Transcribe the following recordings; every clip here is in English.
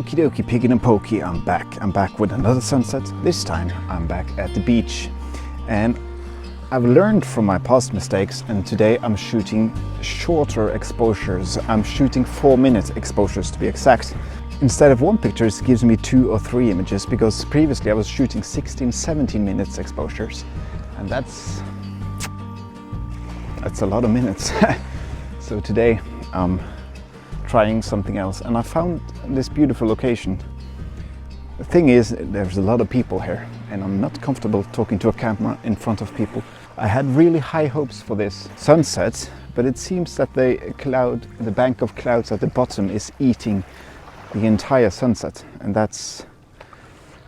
Okie dokie, piggy and pokey, I'm back. I'm back with another sunset. This time I'm back at the beach. And I've learned from my past mistakes, and today I'm shooting shorter exposures. I'm shooting 4-minute exposures to be exact. Instead of one picture, it gives me 2 or 3 images, because previously I was shooting 16-17 minutes exposures. And that's a lot of minutes. So today I'm trying something else, and I found this beautiful location. The thing is, there's a lot of people here, and I'm not comfortable talking to a camera in front of people. I had really high hopes for this sunset, but it seems that the bank of clouds at the bottom is eating the entire sunset, and that's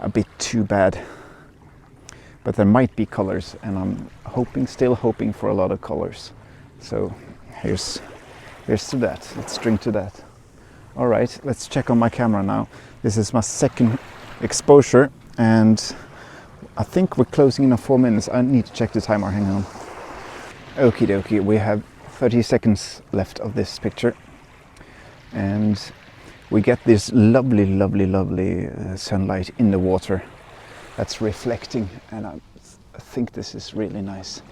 a bit too bad. But there might be colors, and I'm still hoping for a lot of colors. So here's to that. Let's drink to that. All right, let's check on my camera now. This is my second exposure, and I think we're closing in on 4 minutes. I need to check the timer, hang on. Okie dokie, we have 30 seconds left of this picture, and we get this lovely sunlight in the water that's reflecting, and I think this is really nice.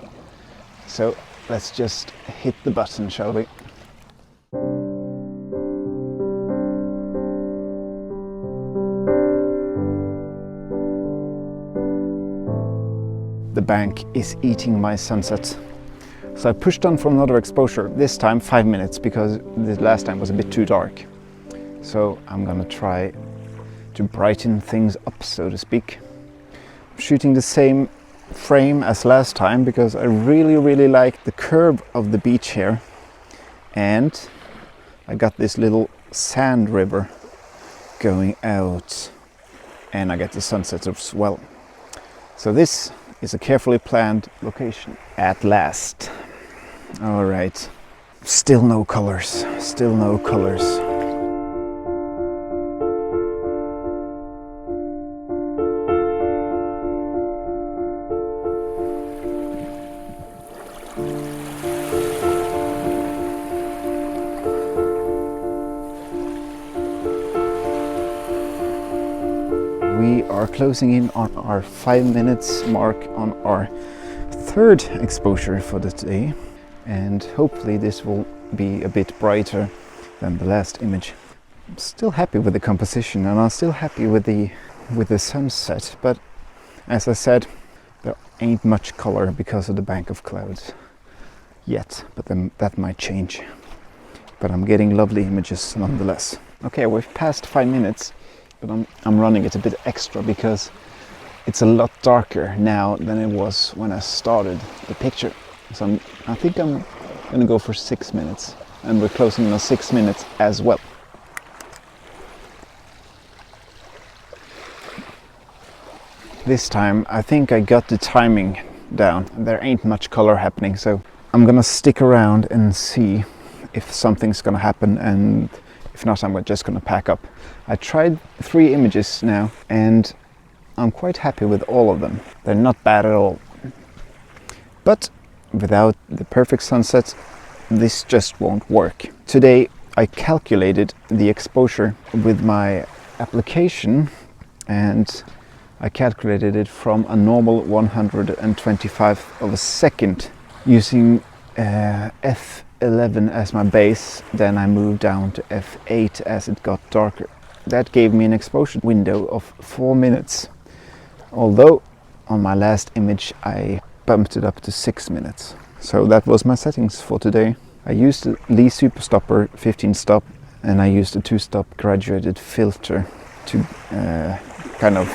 So let's just hit the button, shall we? The bank is eating my sunset. So I pushed on for another exposure, this time 5 minutes, because the last time was a bit too dark. So I'm gonna try to brighten things up, so to speak. I'm shooting the same frame as last time because I really like the curve of the beach here. And I got this little sand river going out, and I get the sunset as well. So this is a carefully planned location at last. All right, still no colors, still no colors. We are closing in on our 5 minutes mark on our third exposure for the day, and hopefully this will be a bit brighter than the last image. I'm still happy with the composition, and I'm still happy with the sunset, but as I said, there ain't much color because of the bank of clouds yet, but then that might change. But I'm getting lovely images nonetheless. Okay, we've passed 5 minutes. But I'm running it a bit extra because it's a lot darker now than it was when I started the picture. So I think I'm gonna go for 6 minutes, and we're closing in on 6 minutes as well. This time I think I got the timing down. There ain't much color happening, so I'm gonna stick around and see if something's gonna happen, and if not, I'm just gonna pack up. I tried 3 images now, and I'm quite happy with all of them. They're not bad at all. But without the perfect sunset, this just won't work. Today I calculated the exposure with my application, and I calculated it from a normal 125th of a second using f11 as my base. Then I moved down to f8 as it got darker. That gave me an exposure window of 4 minutes, although on my last image I bumped it up to 6 minutes. So that was my settings for today. I used the Lee Super Stopper 15 stop, and I used a 2-stop graduated filter to kind of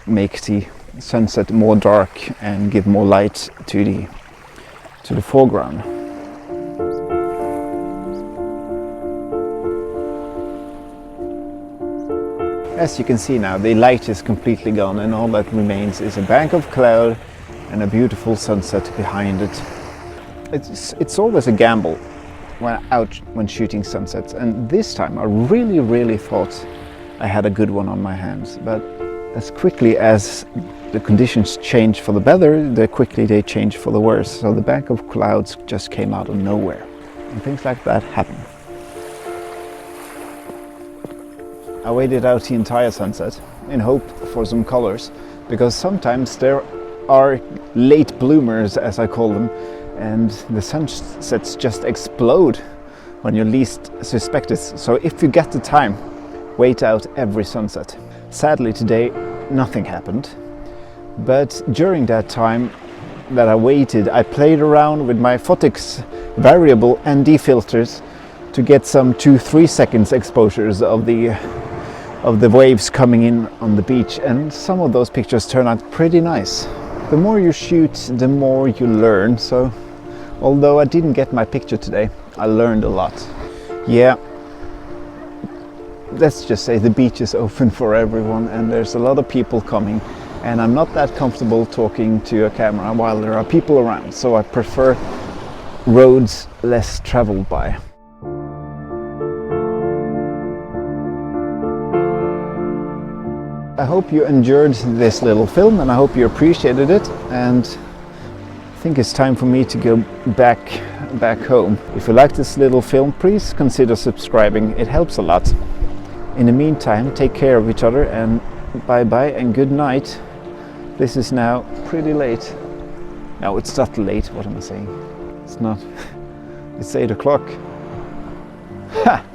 make the sunset more dark and give more light to the foreground. As you can see now, the light is completely gone, and all that remains is a bank of cloud and a beautiful sunset behind it. It's always a gamble when shooting sunsets, and this time I really thought I had a good one on my hands. But as quickly as the conditions change for the better, the quickly they change for the worse. So the bank of clouds just came out of nowhere, and things like that happen. I waited out the entire sunset in hope for some colors, because sometimes there are late bloomers, as I call them, and the sunsets just explode when you least suspect it. So if you get the time, wait out every sunset. Sadly today nothing happened, but during that time that I waited, I played around with my Photix variable ND filters to get some 2-3 seconds exposures of the waves coming in on the beach, and some of those pictures turn out pretty nice. The more you shoot, the more you learn, so although I didn't get my picture today, I learned a lot. Yeah, let's just say the beach is open for everyone and there's a lot of people coming, and I'm not that comfortable talking to a camera while there are people around, so I prefer roads less traveled by. I hope you enjoyed this little film and I hope you appreciated it, and I think it's time for me to go back home. If you like this little film, please consider subscribing, it helps a lot. In the meantime, take care of each other, and bye bye and good night. This is now pretty late. No, it's not late, what am I saying? It's not. It's 8 o'clock. Ha!